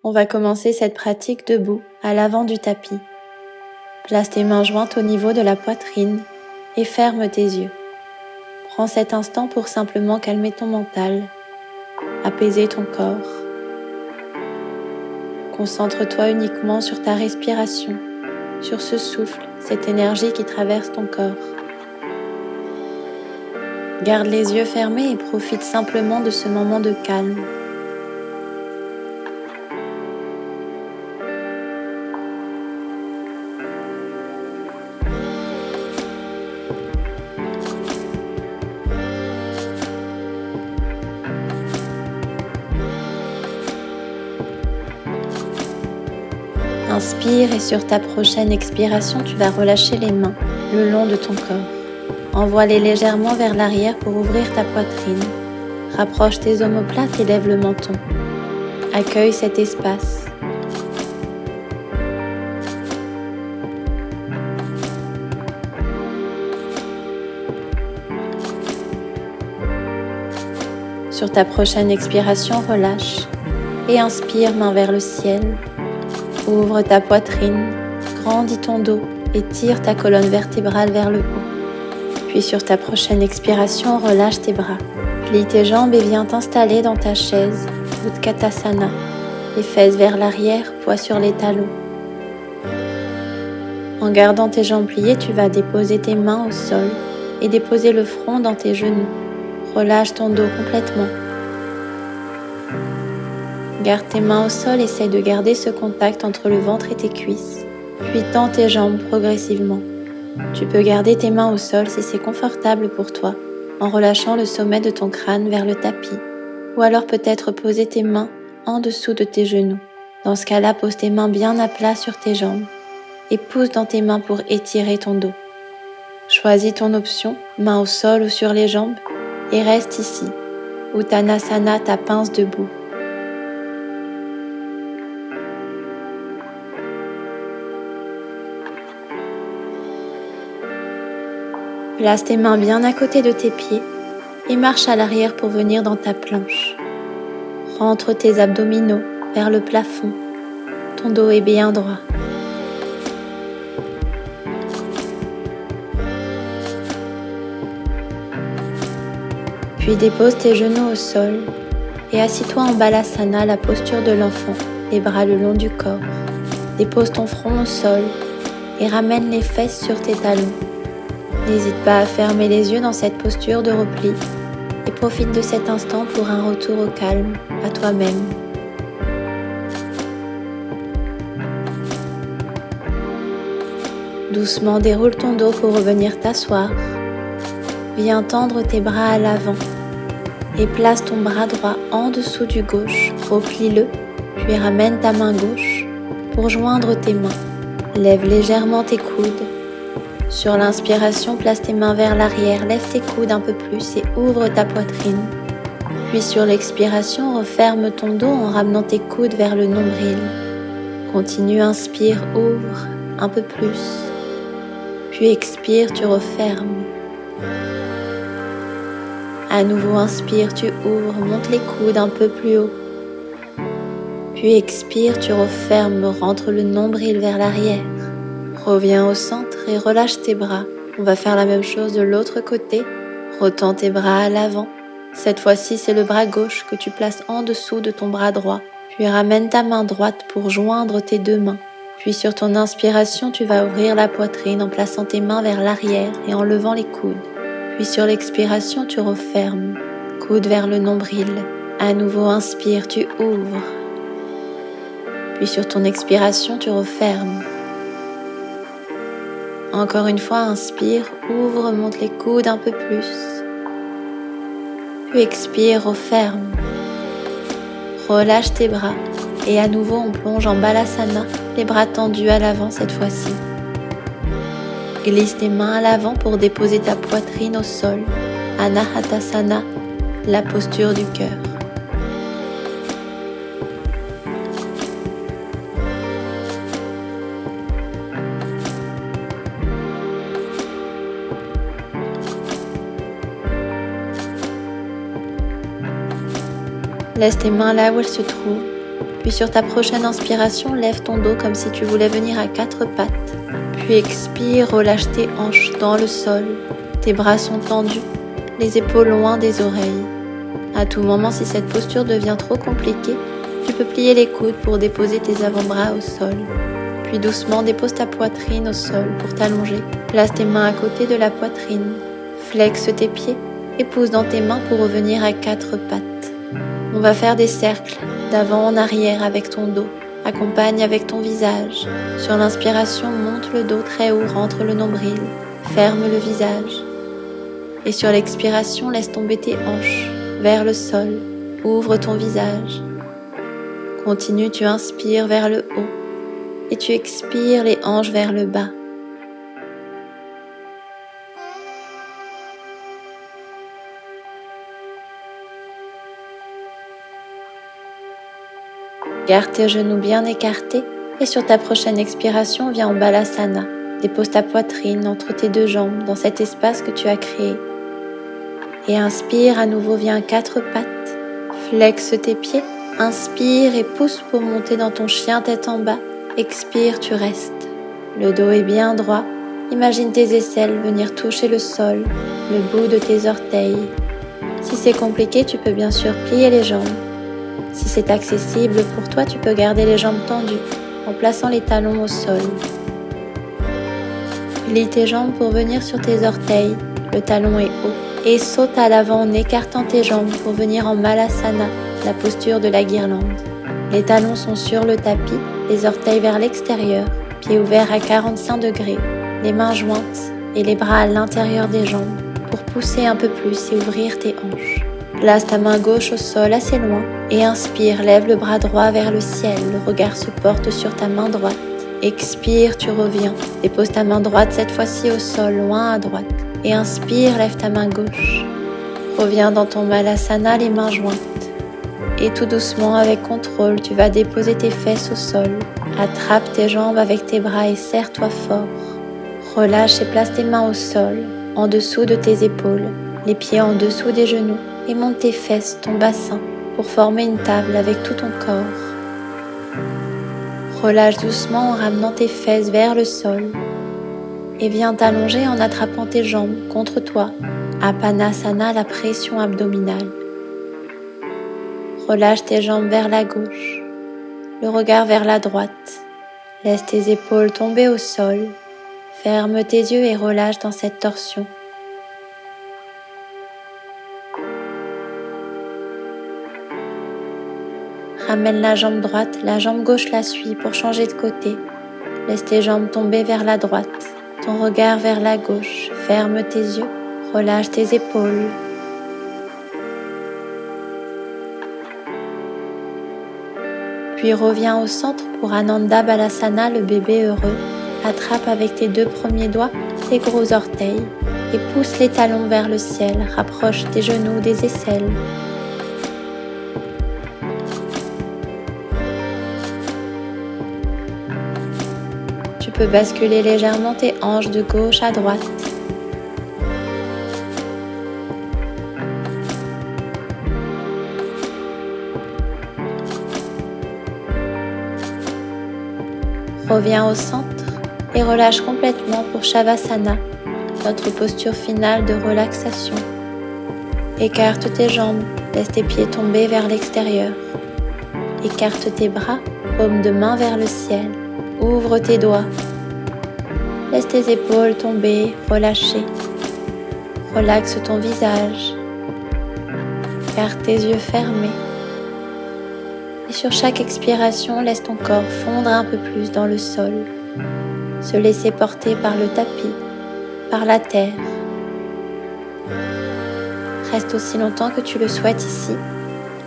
On va commencer cette pratique debout, à l'avant du tapis. Place tes mains jointes au niveau de la poitrine et ferme tes yeux. Prends cet instant pour simplement calmer ton mental, apaiser ton corps. Concentre-toi uniquement sur ta respiration, sur ce souffle, cette énergie qui traverse ton corps. Garde les yeux fermés et profite simplement de ce moment de calme. Inspire et sur ta prochaine expiration, tu vas relâcher les mains le long de ton corps. Envoie-les légèrement vers l'arrière pour ouvrir ta poitrine. Rapproche tes omoplates et lève le menton. Accueille cet espace. Sur ta prochaine expiration, relâche et inspire, main vers le ciel. Ouvre ta poitrine, grandis ton dos et tire ta colonne vertébrale vers le haut. Puis sur ta prochaine expiration, relâche tes bras. Plie tes jambes et viens t'installer dans ta chaise, Utkatasana. Les fesses vers l'arrière, poids sur les talons. En gardant tes jambes pliées, tu vas déposer tes mains au sol et déposer le front dans tes genoux. Relâche ton dos complètement. Garde tes mains au sol, essaie de garder ce contact entre le ventre et tes cuisses, puis tends tes jambes progressivement. Tu peux garder tes mains au sol si c'est confortable pour toi, en relâchant le sommet de ton crâne vers le tapis, ou alors peut-être poser tes mains en dessous de tes genoux. Dans ce cas-là, pose tes mains bien à plat sur tes jambes et pousse dans tes mains pour étirer ton dos. Choisis ton option, main au sol ou sur les jambes, et reste ici, Uttanasana, ta pince debout. Place tes mains bien à côté de tes pieds et marche à l'arrière pour venir dans ta planche. Rentre tes abdominaux vers le plafond. Ton dos est bien droit. Puis dépose tes genoux au sol et assis-toi en Balasana, la posture de l'enfant, les bras le long du corps. Dépose ton front au sol et ramène les fesses sur tes talons. N'hésite pas à fermer les yeux dans cette posture de repli et profite de cet instant pour un retour au calme, à toi-même. Doucement déroule ton dos pour revenir t'asseoir. Viens tendre tes bras à l'avant et place ton bras droit en dessous du gauche. Replie-le, puis ramène ta main gauche pour joindre tes mains. Lève légèrement tes coudes. Sur l'inspiration, place tes mains vers l'arrière, lève tes coudes un peu plus et ouvre ta poitrine. Puis sur l'expiration, referme ton dos en ramenant tes coudes vers le nombril. Continue, inspire, ouvre un peu plus. Puis expire, tu refermes. À nouveau, inspire, tu ouvres, monte les coudes un peu plus haut. Puis expire, tu refermes, rentre le nombril vers l'arrière. Reviens au centre et relâche tes bras. On va faire la même chose de l'autre côté. Retends tes bras à l'avant. Cette fois-ci, c'est le bras gauche que tu places en dessous de ton bras droit. Puis ramène ta main droite pour joindre tes deux mains. Puis sur ton inspiration, tu vas ouvrir la poitrine en plaçant tes mains vers l'arrière et en levant les coudes. Puis sur l'expiration, tu refermes. Coude vers le nombril. À nouveau, inspire, tu ouvres. Puis sur ton expiration, tu refermes. Encore une fois, inspire, ouvre, monte les coudes un peu plus. Puis expire, referme. Relâche tes bras et à nouveau on plonge en Balasana, les bras tendus à l'avant cette fois-ci. Glisse tes mains à l'avant pour déposer ta poitrine au sol. Anahatasana, la posture du cœur. Laisse tes mains là où elles se trouvent Puis sur ta prochaine inspiration, lève ton dos comme si tu voulais venir à 4 pattes. Puis expire, relâche tes hanches dans le sol. Tes bras sont tendus, les épaules loin des oreilles. À tout moment, si cette posture devient trop compliquée, tu peux plier les coudes pour déposer tes avant-bras au sol. Puis doucement, dépose ta poitrine au sol pour t'allonger. Place tes mains à côté de la poitrine. Flexe tes pieds et pousse dans tes mains pour revenir à 4 pattes. On va faire des cercles d'avant en arrière avec ton dos. Accompagne avec ton visage. Sur l'inspiration, monte le dos très haut, rentre le nombril. Ferme le visage. Et sur l'expiration, laisse tomber tes hanches vers le sol. Ouvre ton visage. Continue, tu inspires vers le haut. Et tu expires les hanches vers le bas. Garde tes genoux bien écartés et sur ta prochaine expiration, viens en Balasana. Dépose ta poitrine entre tes deux jambes dans cet espace que tu as créé. Et inspire, à nouveau viens à 4 pattes. Flexe tes pieds. Inspire et pousse pour monter dans ton chien tête en bas. Expire, tu restes. Le dos est bien droit. Imagine tes aisselles venir toucher le sol, le bout de tes orteils. Si c'est compliqué, tu peux bien sûr plier les jambes. Si c'est accessible pour toi, tu peux garder les jambes tendues en plaçant les talons au sol. Plie tes jambes pour venir sur tes orteils, le talon est haut, et saute à l'avant en écartant tes jambes pour venir en Malasana, la posture de la guirlande. Les talons sont sur le tapis, les orteils vers l'extérieur, pieds ouverts à 45 degrés, les mains jointes et les bras à l'intérieur des jambes pour pousser un peu plus et ouvrir tes hanches. Place ta main gauche au sol assez loin et inspire, lève le bras droit vers le ciel, le regard se porte sur ta main droite. Expire, tu reviens, dépose ta main droite cette fois-ci au sol, loin à droite. Et inspire, lève ta main gauche. Reviens dans ton Malasana, les mains jointes. Et tout doucement, avec contrôle, tu vas déposer tes fesses au sol. Attrape tes jambes avec tes bras et serre-toi fort. Relâche et place tes mains au sol, en dessous de tes épaules, les pieds en dessous des genoux. Et monte tes fesses, ton bassin, pour former une table avec tout ton corps. Relâche doucement en ramenant tes fesses vers le sol. Et viens t'allonger en attrapant tes jambes contre toi. Apanasana, la pression abdominale. Relâche tes jambes vers la gauche, le regard vers la droite. Laisse tes épaules tomber au sol. Ferme tes yeux et relâche dans cette torsion. Ramène la jambe droite, la jambe gauche la suit pour changer de côté. Laisse tes jambes tomber vers la droite, ton regard vers la gauche. Ferme tes yeux, relâche tes épaules. Puis reviens au centre pour Ananda Balasana, le bébé heureux. Attrape avec tes 2 premiers doigts tes gros orteils et pousse les talons vers le ciel. Rapproche tes genoux des aisselles. Tu peux basculer légèrement tes hanches de gauche à droite. Reviens au centre et relâche complètement pour Shavasana, notre posture finale de relaxation. Écarte tes jambes, laisse tes pieds tomber vers l'extérieur. Écarte tes bras, paume de main vers le ciel. Ouvre tes doigts. Laisse tes épaules tomber, relâcher. Relaxe ton visage. Garde tes yeux fermés. Et sur chaque expiration, laisse ton corps fondre un peu plus dans le sol. Se laisser porter par le tapis, par la terre. Reste aussi longtemps que tu le souhaites ici,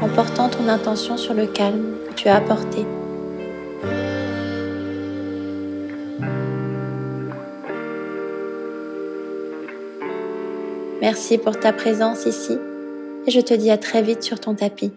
en portant ton intention sur le calme que tu as apporté. Merci pour ta présence ici et je te dis à très vite sur ton tapis.